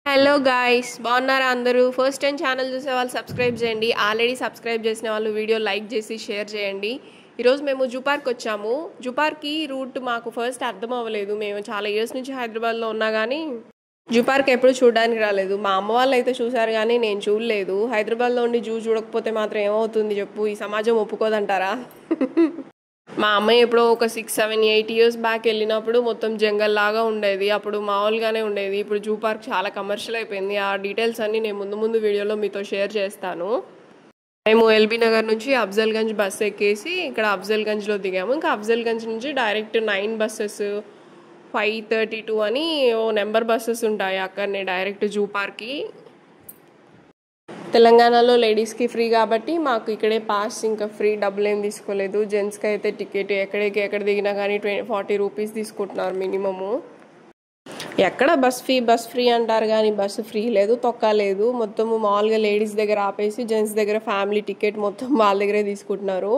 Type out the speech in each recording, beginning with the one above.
Hello guys, బాగున్నారా అందరూ? First time channel చూసే వాళ్ళు సబ్స్క్రైబ్ చేయండి. ఆల్రెడీ సబ్స్క్రైబ్ చేసిన వాళ్ళు వీడియో లైక్ చేసి షేర్ చేయండి. ఈరోజు మేము జూ పార్క్ వచ్చాము. జూ పార్క్కి రూట్ మాకు ఫస్ట్ అర్థం అవ్వలేదు. మేము చాలా ఇయర్స్ నుంచి హైదరాబాద్లో ఉన్నా కానీ జూ పార్క్ ఎప్పుడు చూడడానికి రాలేదు. మా అమ్మ వాళ్ళు అయితే చూసారు కానీ నేను చూడలేదు. హైదరాబాద్లో ఉండి జూ చూడకపోతే మాత్రం ఏమవుతుంది చెప్పు? ఈ సమాజం ఒప్పుకోదంటారా? మా అమ్మాయి ఎప్పుడో ఒక 6, 7, 8 ఇయర్స్ బ్యాక్ వెళ్ళినప్పుడు మొత్తం జంగల్ లాగా ఉండేది. అప్పుడు మామూలుగానే ఉండేది. ఇప్పుడు జూ పార్క్ చాలా కమర్షియల్ అయిపోయింది. ఆ డీటెయిల్స్ అన్నీ నేను ముందు వీడియోలో మీతో షేర్ చేస్తాను. మేము ఎల్బీ నగర్ నుంచి అఫ్జల్గంజ్ బస్సు ఎక్కేసి ఇక్కడ అఫ్జల్గంజ్లో దిగాము. ఇంకా అఫ్జల్గంజ్ నుంచి డైరెక్ట్ 9 బస్సెస్ 5:32 అని ఓ నెంబర్ బస్సెస్ ఉంటాయి అక్కడనే డైరెక్ట్ జూ పార్క్కి. తెలంగాణలో లేడీస్కి ఫ్రీ కాబట్టి మాకు ఇక్కడే పాస్, ఇంకా ఫ్రీ డబ్బులు ఏం తీసుకోలేదు. జెంట్స్కి అయితే టికెట్ ఎక్కడ దిగినా కానీ 40 రూపీస్ తీసుకుంటున్నారు మినిమము. ఎక్కడ బస్ ఫ్రీ అంటారు కానీ బస్సు ఫ్రీ లేదు, తొక్క లేదు. మొత్తము మామూలుగా లేడీస్ దగ్గర ఆపేసి జెంట్స్ దగ్గర ఫ్యామిలీ టికెట్ మొత్తం వాళ్ళ దగ్గరే తీసుకుంటున్నారు.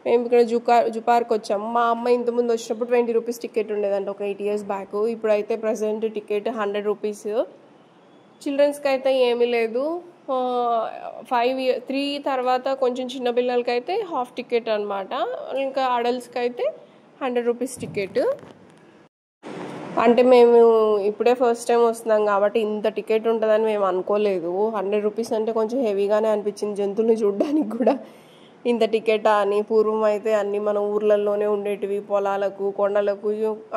మేము ఇక్కడ జూ పార్క్ వచ్చాము. మా అమ్మ ఇంతకుముందు వచ్చినప్పుడు 20 రూపీస్ టికెట్ ఉండేదంట ఒక 8 ఇయర్స్ బ్యాక్. ఇప్పుడైతే ప్రజెంట్ టికెట్ 100 రూపీస్. చిల్డ్రన్స్కి అయితే ఏమీ లేదు. 3 తర్వాత కొంచెం చిన్న పిల్లలకి అయితే హాఫ్ టికెట్ అనమాట. ఇంకా అడల్ట్స్కి అయితే 100 రూపీస్ టికెట్. అంటే మేము ఇప్పుడే ఫస్ట్ టైం వస్తున్నాం కాబట్టి ఇంత టికెట్ ఉంటుందని మేము అనుకోలేదు. 100 రూపీస్ అంటే కొంచెం హెవీగానే అనిపించింది. జంతువులను చూడడానికి కూడా ఇంత టికెట్ అని. పూర్వం అయితే అన్నీ మన ఊర్లలోనే ఉండేటివి. పొలాలకు, కొండలకు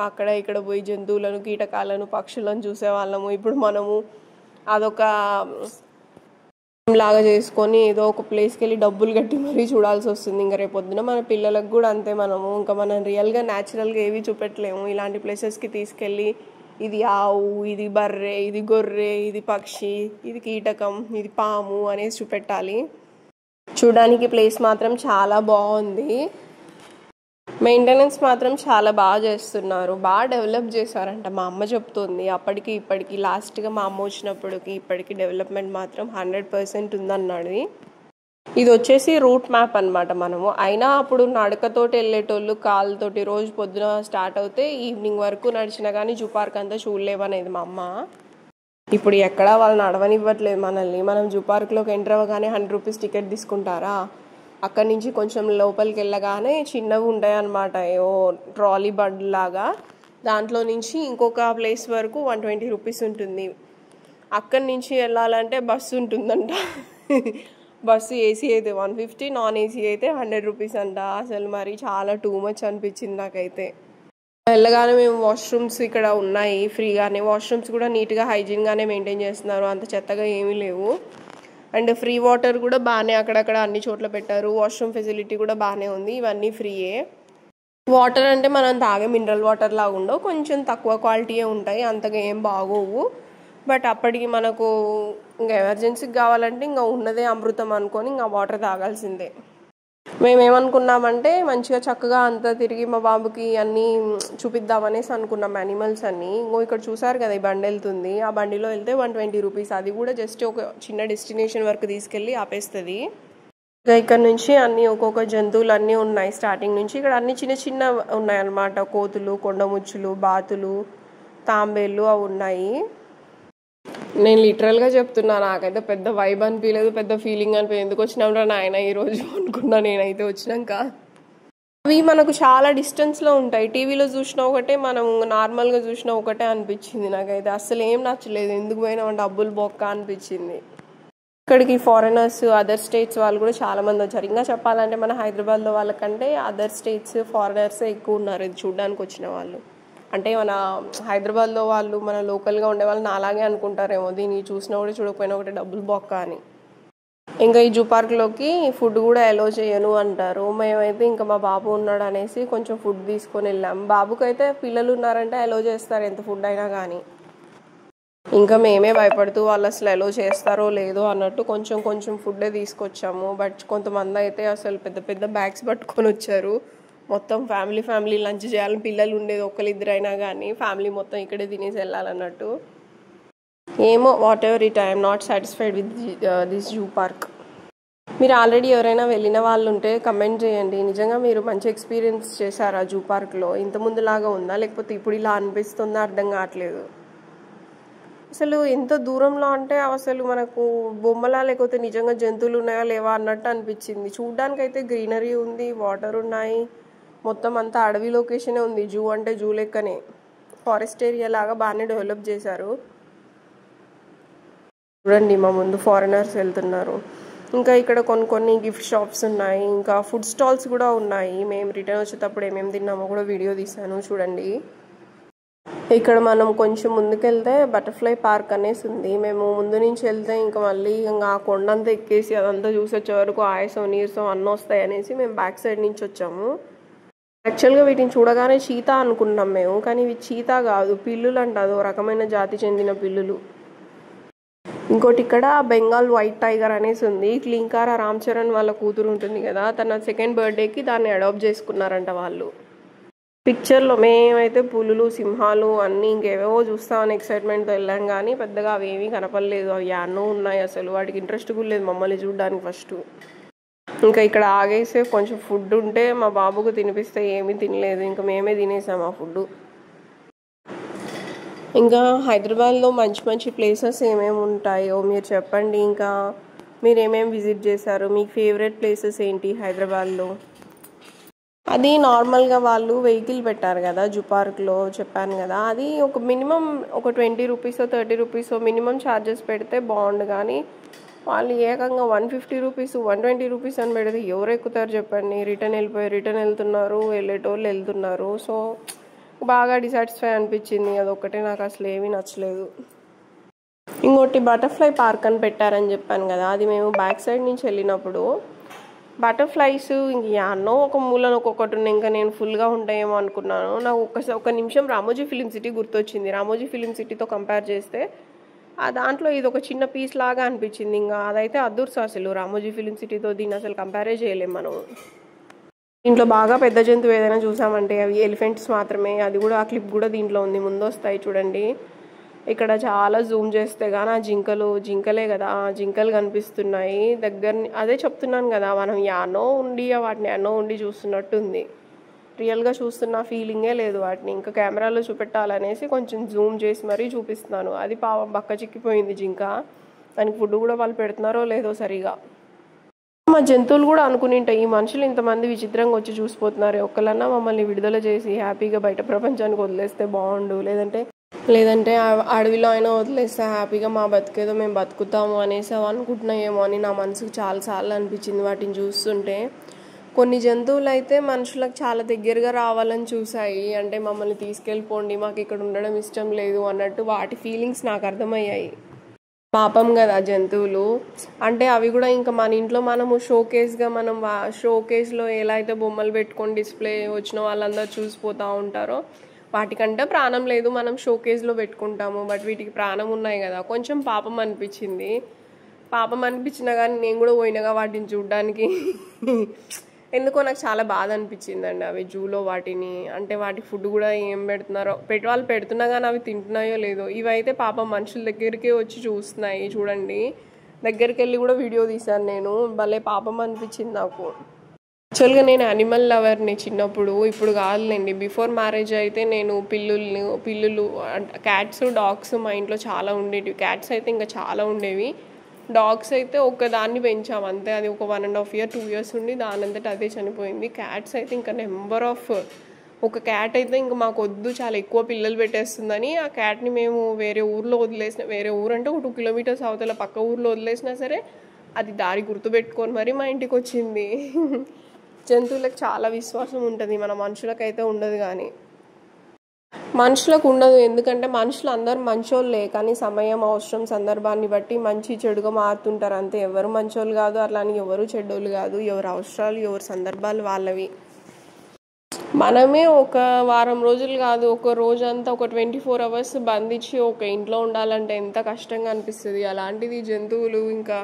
అక్కడ ఇక్కడ పోయి జంతువులను, కీటకాలను, పక్షులను చూసేవాళ్ళము. ఇప్పుడు మనము అదొక లాగా చేసుకొని ఏదో ఒక ప్లేస్కి వెళ్ళి డబ్బులు కట్టి మరీ చూడాల్సి వస్తుంది. ఇంకా రేపొద్దున మన పిల్లలకు కూడా అంతే. మనం రియల్గా న్యాచురల్గా ఏవి చూపెట్టలేము. ఇలాంటి ప్లేసెస్కి తీసుకెళ్ళి ఇది ఆవు, ఇది బర్రె, ఇది గొర్రె, ఇది పక్షి, ఇది కీటకం, ఇది పాము అనేసి చూపెట్టాలి. చూడడానికి ప్లేస్ మాత్రం చాలా బాగుంది. మెయింటెనెన్స్ మాత్రం చాలా బాగా చేస్తున్నారు, బాగా డెవలప్ చేశారంట. మా అమ్మ చెప్తుంది అప్పటికి ఇప్పటికి లాస్ట్గా మా అమ్మ వచ్చినప్పటికి ఇప్పటికి డెవలప్మెంట్ మాత్రం 100% ఉందన్నాడు. ఇది వచ్చేసి రూట్ మ్యాప్ అనమాట. మనము అయినా అప్పుడు నడకతోటి వెళ్ళేటోళ్ళు, కాళ్ళతోటి రోజు పొద్దున స్టార్ట్ అవుతే ఈవినింగ్ వరకు నడిచినా కానీ జూ పార్క్ అంతా చూడలేమనేది మా అమ్మ. ఇప్పుడు ఎక్కడా వాళ్ళు నడవనివ్వట్లేదు మనల్ని. మనం జూ పార్క్లోకి ఎంటర్ అవ్వగానే 100 రూపీస్ టికెట్ తీసుకుంటారా? అక్కడి నుంచి కొంచెం లోపలికి వెళ్ళగానే చిన్నవి ఉంటాయి అన్నమాట, ఏవో ట్రాలీ బండ్లాగా. దాంట్లో నుంచి ఇంకొక ప్లేస్ వరకు 120 రూపీస్ ఉంటుంది. అక్కడి నుంచి వెళ్ళాలంటే బస్సు ఉంటుందంట. బస్సు ఏసీ అయితే 150, నాన్ ఏసీ అయితే 100 రూపీస్ అంట. అసలు మరి చాలా టూ మచ్ అనిపించింది నాకైతే. వెళ్ళగానే మేము వాష్రూమ్స్ ఇక్కడ ఉన్నాయి ఫ్రీగానే. వాష్రూమ్స్ కూడా నీట్గా హైజీన్గానే మెయింటైన్ చేస్తున్నారు, అంత చెత్తగా ఏమీ లేవు. అండ్ ఫ్రీ వాటర్ కూడా బాగానే అక్కడక్కడ అన్ని చోట్ల పెట్టారు. వాష్రూమ్ ఫెసిలిటీ కూడా బాగానే ఉంది. ఇవన్నీ ఫ్రీయే. వాటర్ అంటే మనం తాగే మినరల్ వాటర్ లాగా ఉండవు, కొంచెం తక్కువ క్వాలిటీయే ఉంటాయి, అంతగా ఏం బాగోవు. బట్ అప్పటికి మనకు ఇంకా ఎమర్జెన్సీకి కావాలంటే ఇంకా ఉన్నదే అమృతం అనుకొని ఇంకా వాటర్ తాగాల్సిందే. మేమేమనుకున్నామంటే మంచిగా చక్కగా అంతా తిరిగి మా బాబుకి అన్నీ చూపిద్దామనేసి అనుకున్నాం, యానిమల్స్ అన్నీ. ఇంకో ఇక్కడ చూసారు కదా ఈ బండి వెళ్తుంది, ఆ బండిలో వెళ్తే 120 రూపీస్. అది కూడా జస్ట్ ఒక చిన్న డెస్టినేషన్ వరకు తీసుకెళ్ళి ఆపేస్తుంది. ఇక్కడ నుంచి అన్నీ ఒక్కొక్క జంతువులు అన్నీ ఉన్నాయి స్టార్టింగ్ నుంచి. ఇక్కడ అన్ని చిన్న ఉన్నాయి అన్నమాట. కోతులు, కొండముచ్చులు, బాతులు, తాంబేళ్ళు అవి ఉన్నాయి. నేను లిటరల్గా చెప్తున్నా, నాకైతే పెద్ద వైబ్ అనిపించలేదు, పెద్ద ఫీలింగ్ అనిపించలేదు. ఎందుకు వచ్చినాంరా నాయన ఈరోజు అనుకున్నా నేనైతే వచ్చినాక. అవి మనకు చాలా డిస్టెన్స్లో ఉంటాయి. టీవీలో చూసినా ఒకటే, మనం నార్మల్గా చూసినా ఒకటే అనిపించింది నాకైతే. అసలు ఏం నచ్చలేదు, ఎందుకు పోయినా డబ్బులు బొక్క అనిపించింది. ఇక్కడికి ఫారినర్స్, అదర్ స్టేట్స్ వాళ్ళు కూడా చాలామంది వచ్చారు. ఇంకా చెప్పాలంటే మన హైదరాబాద్లో వాళ్ళకంటే అదర్ స్టేట్స్ ఫారినర్సే ఎక్కువ ఉన్నారు ఇది చూడడానికి వచ్చిన వాళ్ళు. అంటే మన హైదరాబాద్లో వాళ్ళు మన లోకల్గా ఉండే వాళ్ళు నాలాగే అనుకుంటారేమో, దీన్ని చూసినా కూడా చూడకపోయినా ఒకటి డబ్బులు బొక్క అని. ఇంకా ఈ జూ పార్క్లోకి ఫుడ్ కూడా అలో చేయను అంటారు. మేమైతే ఇంకా మా బాబు ఉన్నాడు అనేసి కొంచెం ఫుడ్ తీసుకొని వెళ్ళాం. బాబుకి అయితే పిల్లలు ఉన్నారంటే అలో చేస్తారు ఎంత ఫుడ్ అయినా కానీ. ఇంకా మేమే భయపడుతూ వాళ్ళు అసలు అలో చేస్తారో లేదో అన్నట్టు కొంచెం ఫుడ్డే తీసుకొచ్చాము. బట్ కొంతమంది అయితే అసలు పెద్ద బ్యాగ్స్ పట్టుకొని వచ్చారు. మొత్తం ఫ్యామిలీ లంచ్ చేయాలని, పిల్లలు ఉండేది ఒకరిద్దరైనా కానీ ఫ్యామిలీ మొత్తం ఇక్కడే తినేసి వెళ్ళాలన్నట్టు. ఏమో what ever it, I'm not satisfied with this zoo park. మీరు ఆల్రెడీ ఎవరైనా వెళ్ళిన వాళ్ళు ఉంటే కమెంట్ చేయండి. నిజంగా మీరు మంచి ఎక్స్పీరియన్స్ చేశారా జూ పార్క్లో? ఇంతకుముందులాగా ఉందా లేకపోతే ఇప్పుడు ఇలా అనిపిస్తుందా అర్థం కావట్లేదు. అసలు ఎంత దూరంలో అంటే అసలు మనకు బొమ్మలా లేకపోతే నిజంగా జంతువులు ఉన్నాయా లేవా అన్నట్టు అనిపించింది. చూడ్డానికైతే గ్రీనరీ ఉంది, వాటర్ ఉన్నాయి, మొత్తం అంతా అడవి లొకేషనే ఉంది. జూ అంటే జూ లెక్కనే ఫారెస్ట్ ఏరియా లాగా బాగానే డెవలప్ చేశారు. చూడండి మా ముందు ఫారినర్స్ వెళ్తున్నారు. ఇంకా ఇక్కడ కొన్ని గిఫ్ట్ షాప్స్ ఉన్నాయి, ఇంకా ఫుడ్ స్టాల్స్ కూడా ఉన్నాయి. మేము రిటర్న్ వచ్చేటప్పుడు ఏమేమి తిన్నామో కూడా వీడియో తీసాను చూడండి. ఇక్కడ మనం కొంచెం ముందుకెళ్తే బటర్ఫ్లై పార్క్ అనేసి ఉంది. మేము ముందు నుంచి వెళ్తే ఇంకా మళ్ళీ ఇంకా ఆ కొండంతా ఎక్కేసి అదంతా చూసి వచ్చే వరకు ఆయాసం నీరసం అన్నీ వస్తాయి అనేసి మేము బ్యాక్ సైడ్ నుంచి వచ్చాము. యాక్చువల్గా వీటిని చూడగానే చీతా అనుకున్నాం మేము, కానీ ఇవి చీతా కాదు, పిల్లులు అంట, అదో రకమైన జాతి చెందిన పిల్లులు. ఇంకోటి ఇక్కడ బెంగాల్ వైట్ టైగర్ అనేసి ఉంది. క్లీంకార రామ్ చరణ్ వాళ్ళ కూతురు ఉంటుంది కదా, తన 2nd బర్త్డేకి దాన్ని అడాప్ట్ చేసుకున్నారంట వాళ్ళు. పిక్చర్లో మేమైతే పులులు సింహాలు అన్నీ ఇంకేవేవో చూస్తామని ఎక్సైట్మెంట్తో వెళ్ళాం, కానీ పెద్దగా అవి ఏమీ కనపడలేదు. అవి యాన్నో ఉన్నాయి, అసలు వాటికి ఇంట్రెస్ట్ కూడా లేదు మమ్మల్ని చూడడానికి ఫస్ట్. ఇంకా ఇక్కడ ఆగేసే కొంచెం ఫుడ్ ఉంటే మా బాబుకు తినిపిస్తే ఏమీ తినలేదు, ఇంకా మేమే తినేసాం ఆ ఫుడ్. ఇంకా హైదరాబాద్లో మంచి మంచి ప్లేసెస్ ఏమేమి ఉంటాయో మీరు చెప్పండి. ఇంకా మీరు ఏమేమి విజిట్ చేశారు, మీకు ఫేవరెట్ ప్లేసెస్ ఏంటి హైదరాబాద్లో? అది నార్మల్గా వాళ్ళు వెహికల్ పెట్టారు కదా జూ పార్క్లో, చెప్పాను కదా, అది ఒక మినిమం ఒక 20 రూపీస్ 30 రూపీస్ మినిమం ఛార్జెస్ పెడితే బాగుండు, కానీ వాళ్ళు ఏకంగా 150 రూపీస్ 120 రూపీస్ అని పెడితే ఎవరు ఎక్కుతారు చెప్పండి. రిటర్న్ వెళ్తున్నారు, వెళ్ళేటోళ్ళు వెళ్తున్నారు. సో బాగా డిసాటిస్ఫై అనిపించింది, అదొక్కటే నాకు అసలు ఏమీ నచ్చలేదు. ఇంకోటి బటర్ఫ్లై పార్క్ అని పెట్టారని చెప్పాను కదా, అది మేము బ్యాక్ సైడ్ నుంచి వెళ్ళినప్పుడు బటర్ఫ్లైస్ ఇంక యాన్నో ఒక మూలను ఒక్కొక్కటి ఉన్నాయి, ఇంకా నేను ఫుల్గా ఉంటాయేమో అనుకున్నాను. నాకు ఒక నిమిషం రామోజీ ఫిలిం సిటీ గుర్తొచ్చింది. రామోజీ ఫిలిం సిటీతో కంపేర్ చేస్తే ఆ దాంట్లో ఇది ఒక చిన్న పీస్ లాగా అనిపించింది. ఇంకా అదైతే అద్దుర్సు, అసలు రామోజీ ఫిలిం సిటీతో దీన్ని అసలు కంపేరే చేయలేము మనం. దీంట్లో బాగా పెద్ద జంతువు ఏదైనా చూసామంటే అవి ఎలిఫెంట్స్ మాత్రమే, అది కూడా ఆ క్లిప్ కూడా దీంట్లో ఉంది, ముందు వస్తాయి చూడండి. ఇక్కడ చాలా జూమ్ చేస్తే కానీ ఆ జింకలే కదా, జింకలు కనిపిస్తున్నాయి దగ్గర. అదే చెప్తున్నాను కదా, మనం వాటిని యానో ఉండి చూస్తున్నట్టు ఉంది. రియల్గా చూస్తున్న ఫీలింగే లేదు వాటిని. ఇంకా కెమెరాలో చూపెట్టాలనేసి కొంచెం జూమ్ చేసి మరీ చూపిస్తున్నాను. అది బక్క చిక్కిపోయింది జింక, దానికి ఫుడ్ కూడా వాళ్ళు పెడుతున్నారో లేదో సరిగా. మా జంతువులు కూడా అనుకునింటాయి, ఈ మనుషులు ఇంతమంది విచిత్రంగా వచ్చి చూసిపోతున్నారు, ఒక్కలన్నా మమ్మల్ని విడుదల చేసి హ్యాపీగా బయట ప్రపంచానికి వదిలేస్తే బాగుండు, లేదంటే అడవిలో అయినా వదిలేస్తే హ్యాపీగా మా బతికేదో మేము బతుకుతాము అనేసి అవి అనుకుంటున్నాయేమో అని నా మనసుకు చాలాసార్లు అనిపించింది వాటిని చూస్తుంటే. కొన్ని జంతువులు అయితే మనుషులకు చాలా దగ్గరగా రావాలని చూసాయి, అంటే మమ్మల్ని తీసుకెళ్ళిపోండి, మాకు ఇక్కడ ఉండడం ఇష్టం లేదు అన్నట్టు వాటి ఫీలింగ్స్ నాకు అర్థమయ్యాయి. పాపం కదా జంతువులు అంటే. అవి కూడా ఇంకా మన ఇంట్లో మనము షోకేస్లో ఎలా అయితే బొమ్మలు పెట్టుకొని డిస్ప్లే వచ్చిన వాళ్ళందరూ చూసిపోతూ ఉంటారో, వాటికంటే ప్రాణం లేదు, మనం షోకేస్లో పెట్టుకుంటాము. బట్ వీటికి ప్రాణం ఉన్నాయి కదా, కొంచెం పాపం అనిపించినా కానీ నేను కూడా పోయినగా వాటిని చూడడానికి. ఎందుకో నాకు చాలా బాధ అనిపించిందండి అవి జూలో వాటిని. అంటే వాటి ఫుడ్ కూడా ఏం పెడుతున్నారో, వాళ్ళు పెడుతున్నా కానీ అవి తింటున్నాయో లేదో. ఇవైతే పాపం మనుషుల దగ్గరికే వచ్చి చూస్తున్నాయి చూడండి. దగ్గరికి వెళ్ళి కూడా వీడియో తీశాను నేను, భలే పాపం అనిపించింది నాకు. యాక్చువల్గా నేను యానిమల్ లవర్ని చిన్నప్పుడు, ఇప్పుడు కాదులేండి. బిఫోర్ మ్యారేజ్ అయితే నేను పిల్లులు క్యాట్స్ డాగ్స్ మా ఇంట్లో చాలా ఉండేవి. క్యాట్స్ అయితే ఇంకా చాలా ఉండేవి. డాగ్స్ అయితే ఒక్కదాన్ని పెంచాము అంతే, అది ఒక 1.5 year 2 years ఉండి దానంతట అదే చనిపోయింది. క్యాట్స్ అయితే ఇంకా ఒక క్యాట్ అయితే ఇంకా మాకు వద్దు, చాలా ఎక్కువ పిల్లలు పెట్టేస్తుందని ఆ క్యాట్ని మేము వేరే ఊర్లో వేరే ఊరు అంటే ఒక 2 kilometers అవతల పక్క ఊర్లో వదిలేసినా సరే అది దారి గుర్తుపెట్టుకొని మరి మా ఇంటికి వచ్చింది. జంతువులకు చాలా విశ్వాసం ఉంటుంది, మన మనుషులకైతే ఉండదు. కానీ మనుషులకు ఉండదు, ఎందుకంటే మనుషులు అందరూ మంచోళ్ళే, కానీ సమయం అవసరం సందర్భాన్ని బట్టి మంచి చెడుగా మారుతుంటారు అంతే. ఎవరు మంచోళ్ళు కాదు, అట్లాని ఎవరు చెడ్డోళ్ళు కాదు. ఎవరి అవసరాలు ఎవరి సందర్భాలు వాళ్ళవి. మనమే ఒక వారం రోజులు కాదు, ఒక రోజంతా ఒక 24 hours బంధించి ఒక ఇంట్లో ఉండాలంటే ఎంత కష్టంగా అనిపిస్తుంది. అలాంటిది జంతువులు ఇంకా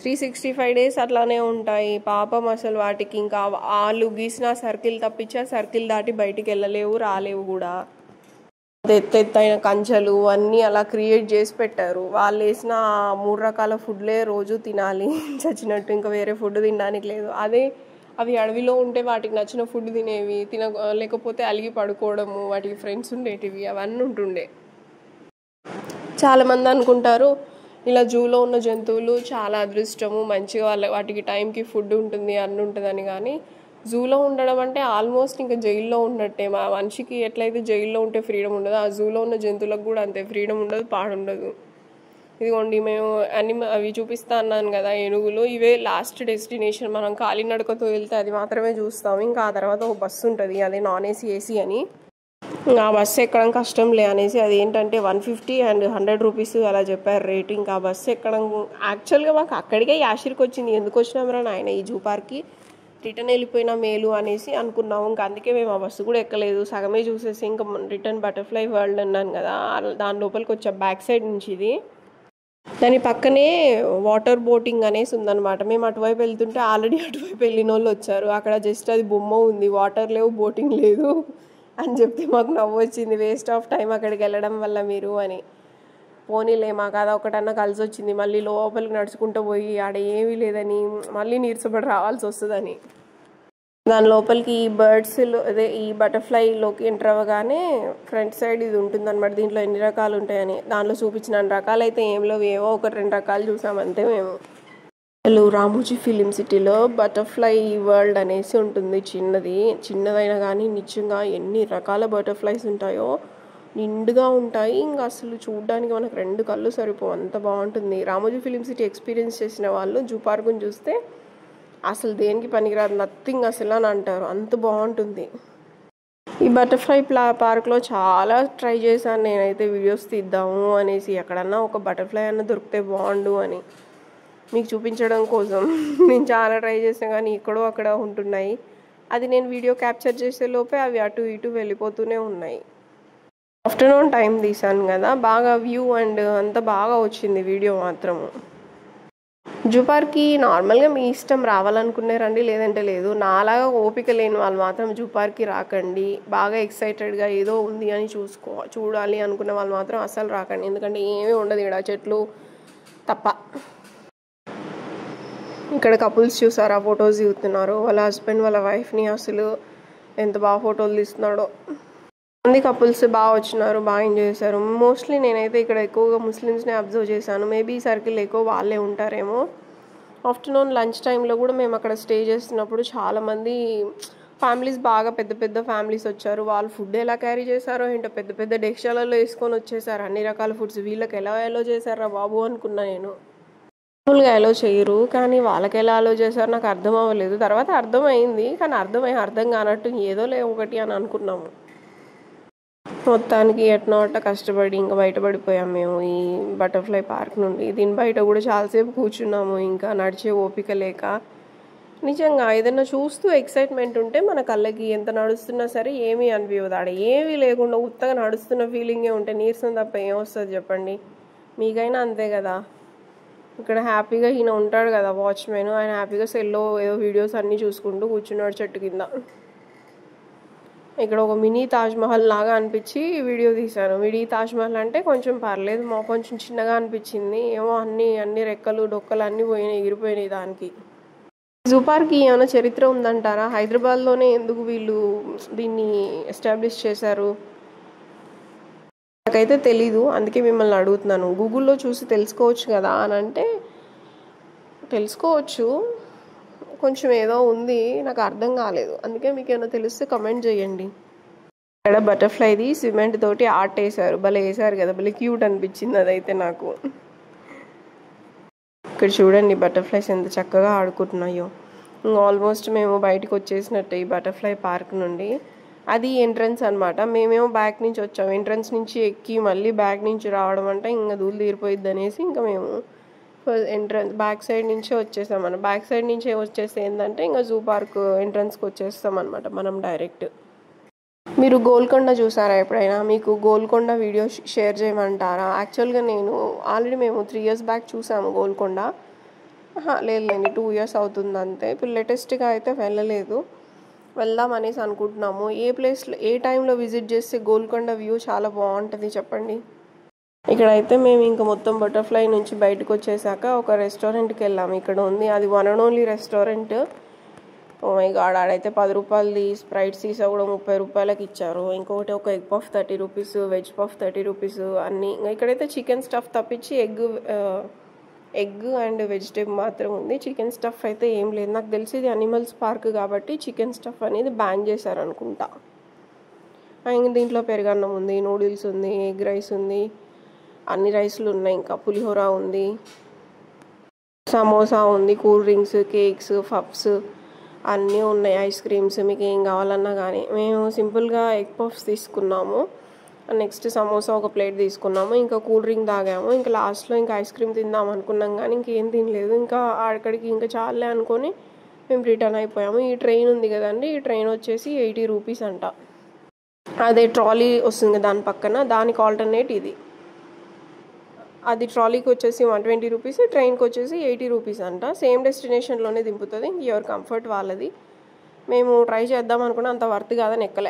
365 days అట్లానే ఉంటాయి. పాపం అసలు వాటికి ఇంకా వాళ్ళు గీసిన సర్కిల్ తప్పించా సర్కిల్ దాటి బయటికి వెళ్ళలేవు, రాలేవు కూడా. ఎత్తైన కంచెలు అన్నీ అలా క్రియేట్ చేసి పెట్టారు. వాళ్ళు వేసిన 3 రకాల ఫుడ్లే రోజు తినాలి చచ్చినట్టు, ఇంకా వేరే ఫుడ్ తినడానికి లేదు. అదే అవి అడవిలో ఉంటే వాటికి నచ్చిన ఫుడ్ తినేవి, లేకపోతే అలిగి పడుకోవడము, వాటికి ఫ్రెండ్స్ ఉండేటివి, అవన్నీ ఉంటుండే. చాలామంది అనుకుంటారు ఇలా జూలో ఉన్న జంతువులు చాలా అదృష్టము, మంచిగా వాటికి టైంకి ఫుడ్ ఉంటుంది అన్నీ ఉంటుందని. కానీ జూలో ఉండడం అంటే ఆల్మోస్ట్ ఇంకా జైల్లో ఉన్నట్టే. మా మనిషికి ఎట్లయితే జైల్లో ఉంటే ఫ్రీడమ్ ఉండదు, ఆ జూలో ఉన్న జంతువులకు కూడా అంతే ఫ్రీడమ్ ఉండదు, పాడుండదు. ఇదిగోండి మేము అవి చూపిస్తా అన్నాను కదా ఏనుగులు, ఇవే లాస్ట్ డెస్టినేషన్. మనం కాలినడకతో వెళ్తే అది మాత్రమే చూస్తాం. ఇంకా ఆ తర్వాత ఒక బస్సు ఉంటుంది, అదే నాన్ ఏసీ ఏసీ అని. ఆ బస్సు ఎక్కడం కష్టం లే అనేసి అది ఏంటంటే 150 and 100 రూపీస్ అలా చెప్పారు రేటు. ఇంకా ఆ బస్సు ఎక్కడం యాక్చువల్గా మాకు అక్కడికే యాషిర్కి వచ్చింది, ఎందుకు వచ్చినామరా నాయన ఈ జూ పార్క్కి, రిటర్న్ వెళ్ళిపోయినా మేలు అనేసి అనుకున్నాము. ఇంకా అందుకే మేము ఆ బస్సు కూడా ఎక్కలేదు, సగమే చూసేసి ఇంకా రిటర్న్ బటర్ఫ్లై వరల్డ్ అన్నాను కదా దాని లోపలికి వచ్చా బ్యాక్ సైడ్ నుంచి. ఇది దాని పక్కనే వాటర్ బోటింగ్ అనేసి ఉందన్నమాట. మేము అటువైపు వెళ్తుంటే ఆల్రెడీ అటువైపు వెళ్ళిన వాళ్ళు వచ్చారు. అక్కడ జస్ట్ అది బొమ్మ ఉంది, వాటర్ లేవు, బోటింగ్ లేదు అని చెప్తే మాకు నవ్వు వచ్చింది, వేస్ట్ ఆఫ్ టైం అక్కడికి వెళ్ళడం వల్ల మీరు అని. పోనీలే మాకు అది ఒకటన్నా కలిసి వచ్చింది, మళ్ళీ లోపలికి నడుచుకుంటూ పోయి ఆడ ఏమీ లేదని మళ్ళీ నీరసపడి రావాల్సి వస్తుందని. దాని లోపలికి ఈ బర్డ్స్లో అదే ఈ బటర్ఫ్లైలోకి ఎంటర్ అవ్వగానే ఫ్రంట్ సైడ్ ఇది ఉంటుందన్నమాట. దీంట్లో ఎన్ని రకాలు ఉంటాయని దాంట్లో చూపించిన రకాలు అయితే ఏమిలో ఏవో 1-2 రకాలు చూసామంతే మేము. రామోజీ ఫిలిం సిటీలో బటర్ఫ్లై వరల్డ్ అనేసి ఉంటుంది, చిన్నదైనా కానీ నిజంగా ఎన్ని రకాల బటర్ఫ్లైస్ ఉంటాయో, నిండుగా ఉంటాయి. ఇంకా అసలు చూడడానికి మనకు 2 కళ్ళు సరిపోవు, అంత బాగుంటుంది. రామోజీ ఫిలిం సిటీ ఎక్స్పీరియన్స్ చేసిన వాళ్ళు జూ పార్కుని చూస్తే అసలు దేనికి పనికిరాదు, నథింగ్ అసలు అని అంటారు, అంత బాగుంటుంది. ఈ బటర్ఫ్లై పార్క్లో చాలా ట్రై చేశాను నేనైతే వీడియోస్ తీద్దాము అనేసి, ఎక్కడన్నా ఒక బటర్ఫ్లై అన్న దొరికితే బాగుండు అని మీకు చూపించడం కోసం నేను చాలా ట్రై చేసాను. కానీ ఇక్కడో అక్కడ ఉంటున్నాయి, అది నేను వీడియో క్యాప్చర్ చేసే లోపే అవి అటు ఇటు వెళ్ళిపోతూనే ఉన్నాయి. ఆఫ్టర్నూన్ టైం తీసాను కదా, బాగా వ్యూ అండ్ అంత బాగా వచ్చింది వీడియో మాత్రము. జూ పార్క్కి నార్మల్గా మీ ఇష్టం, రావాలనుకునే రండి, లేదంటే లేదు. నాలాగా ఓపిక లేని వాళ్ళు మాత్రం జూ పార్క్కి రాకండి. బాగా ఎక్సైటెడ్గా ఏదో ఉంది అని చూడాలి అనుకునే వాళ్ళు మాత్రం అస్సలు రాకండి, ఎందుకంటే ఏమీ ఉండదు ఇక్కడ, చెట్లు తప్ప. ఇక్కడ కపుల్స్ చూసారా ఫొటోస్ దిగుతున్నారు, వాళ్ళ హస్బెండ్ వాళ్ళ వైఫ్ని అసలు ఎంత బాగా ఫోటోలు తీస్తున్నాడో. మంది కపుల్స్ బాగా వచ్చినారు, బాగా ఎంజాయ్ చేశారు. మోస్ట్లీ నేనైతే ఇక్కడ ఎక్కువగా ముస్లిమ్స్ని అబ్జర్వ్ చేశాను, మేబీ ఈ సర్కిల్ ఎక్కువ వాళ్ళే ఉంటారేమో. ఆఫ్టర్నూన్ లంచ్ టైంలో కూడా మేము అక్కడ స్టే చేస్తున్నప్పుడు చాలామంది ఫ్యామిలీస్, బాగా పెద్ద పెద్ద ఫ్యామిలీస్ వచ్చారు. వాళ్ళు ఫుడ్ ఎలా క్యారీ చేశారో ఏంటో, పెద్ద పెద్ద డెక్షలలో వేసుకొని వచ్చేసారు అన్ని రకాల ఫుడ్స్. వీళ్ళకి ఎలా చేశారా బాబు అనుకున్నా నేను. మామూలుగా అలో చేయరు, కానీ వాళ్ళకి ఎలా అలో చేశారో నాకు అర్థం అవ్వలేదు. తర్వాత అర్థమైంది, కానీ అర్థం కానట్టు ఏదో ఒకటి అని అనుకున్నాము. మొత్తానికి ఎట్నో అట్ట కష్టపడి ఇంకా బయటపడిపోయాం మేము ఈ బటర్ఫ్లై పార్క్ నుండి. దీని బయట కూడా చాలాసేపు కూర్చున్నాము, ఇంకా నడిచే ఓపిక లేక. నిజంగా ఏదైనా చూస్తూ ఎక్సైట్మెంట్ ఉంటే మన కళ్ళకి ఎంత నడుస్తున్నా సరే ఏమీ అనిపించదు. ఆడ ఏమీ లేకుండా ఉత్తగా నడుస్తున్న ఫీలింగే ఉంటే నీరసం తప్ప ఏమొస్తుంది చెప్పండి, మీకైనా అంతే కదా. ఇక్కడ హ్యాపీగా ఈయన ఉంటాడు కదా వాచ్మెన్, ఆయన హ్యాపీగా సెల్లో ఏదో వీడియోస్ అన్నీ చూసుకుంటూ కూర్చున్నాడు చెట్టు కింద. ఇక్కడ ఒక మినీ తాజ్మహల్ లాగా అనిపించి వీడియో తీశాను. మినీ తాజ్మహల్ అంటే కొంచెం పర్లేదు, కొంచెం చిన్నగా అనిపించింది. ఏమో అన్ని రెక్కలు డొక్కలు అన్నీ ఎగిరిపోయినాయి దానికి. జూ పార్క్కి ఏమైనా చరిత్ర ఉందంటారా? హైదరాబాద్లోనే ఎందుకు వీళ్ళు దీన్ని ఎస్టాబ్లిష్ చేశారు నాకైతే తెలీదు, అందుకే మిమ్మల్ని అడుగుతున్నాను. గూగుల్లో చూసి తెలుసుకోవచ్చు కదా అని అంటే తెలుసుకోవచ్చు, కొంచెం ఏదో ఉంది నాకు అర్థం కాలేదు, అందుకే మీకు ఏమైనా తెలిస్తే కమెంట్ చేయండి. ఇక్కడ బటర్ఫ్లైది సిమెంట్ తోటి ఆర్ట్ వేసారు, భలే వేసారు కదా, భలే క్యూట్ అనిపించింది అదైతే నాకు. ఇక్కడ చూడండి బటర్ఫ్లైస్ ఎంత చక్కగా ఆడుకుంటున్నాయో. ఆల్మోస్ట్ మేము బయటకు వచ్చేసినట్టే ఈ బటర్ఫ్లై పార్క్ నుండి. అది ఎంట్రన్స్ అనమాట, మేమేమో బ్యాక్ నుంచి వచ్చాము. ఎంట్రన్స్ నుంచి ఎక్కి మళ్ళీ బ్యాక్ నుంచి రావడం అంటే ఇంకా దూలు తీరిపోయిద్ది అనేసి ఇంకా మేము ఎంట్రన్స్ బ్యాక్ సైడ్ నుంచే వచ్చేసాం. మనం బ్యాక్ సైడ్ నుంచే వచ్చేస్తే ఏంటంటే ఇంకా జూ పార్క్ ఎంట్రన్స్కి వచ్చేస్తాం అనమాట మనం డైరెక్ట్. మీరు గోల్కొండ చూసారా ఎప్పుడైనా? మీకు గోల్కొండ వీడియో షేర్ చేయమంటారా? యాక్చువల్గా ఆల్రెడీ మేము 3 years బ్యాక్ చూసాము గోల్కొండ. లేదులేండి 2 years అవుతుంది అంతే. ఇప్పుడు లేటెస్ట్గా అయితే వెళ్ళలేదు, వెళ్దాం అనేసి అనుకుంటున్నాము. ఏ టైంలో విజిట్ చేస్తే గోల్కొండ వ్యూ చాలా బాగుంటుంది చెప్పండి. ఇక్కడైతే మేము ఇంకా మొత్తం బటర్ఫ్లై నుంచి బయటకు వచ్చేసాక ఒక రెస్టారెంట్కి వెళ్ళాము. ఇక్కడ ఉంది, అది one and only restaurant. Oh my god, ఆడైతే 10 రూపాయలది స్ప్రైట్ సీసా కూడా 30 రూపాయలకి ఇచ్చారు. ఇంకొకటి ఒక egg puff 30 rupees, veg puff 30 rupees అన్నీ. ఇక్కడైతే చికెన్ స్టఫ్ తప్పించి ఎగ్ అండ్ వెజిటేబుల్ మాత్రం ఉంది. చికెన్ స్టఫ్ అయితే ఏం లేదు. నాకు తెలిసి ఇది అనిమల్స్ పార్క్ కాబట్టి చికెన్ స్టఫ్ అనేది బ్యాన్ చేశారు అనుకుంటా. దీంట్లో పెరుగన్నం ఉంది, నూడిల్స్ ఉంది, ఎగ్ రైస్ ఉంది, అన్ని రైస్లు ఉన్నాయి. ఇంకా పులిహోర ఉంది, సమోసా ఉంది, కూల్ డ్రింక్స్, కేక్స్, పఫ్స్ అన్నీ ఉన్నాయి, ఐస్ క్రీమ్స్, మీకు ఏం కావాలన్నా కానీ. మేము సింపుల్గా ఎగ్ పఫ్స్ తీసుకున్నాము, నెక్స్ట్ సమోసా ఒక ప్లేట్ తీసుకున్నాము, ఇంకా కూల్ డ్రింక్ తాగాము. ఇంకా లాస్ట్లో ఇంకా ఐస్ క్రీమ్ తిందాం అనుకున్నాం కానీ ఇంకేం తినలేదు. ఇంకా అక్కడికి ఇంకా చాలే అనుకొని మేము రిటర్న్ అయిపోయాము. ఈ ట్రైన్ ఉంది కదండి, ఈ ట్రైన్ వచ్చేసి 80 రూపీస్ అంట. అదే ట్రాలీ వస్తుంది దాని పక్కన, దానికి ఆల్టర్నేట్ ఇది. అది ట్రాలీకి వచ్చేసి 120 రూపీస్, ట్రైన్కి వచ్చేసి 80 రూపీస్ అంట. సేమ్ డెస్టినేషన్లోనే దింపుతుంది, ఎవరి కంఫర్ట్ వాళ్ళది. మేము ట్రై చేద్దాం అనుకున్నా, అంత వర్త్ కాదని ఎక్కలే.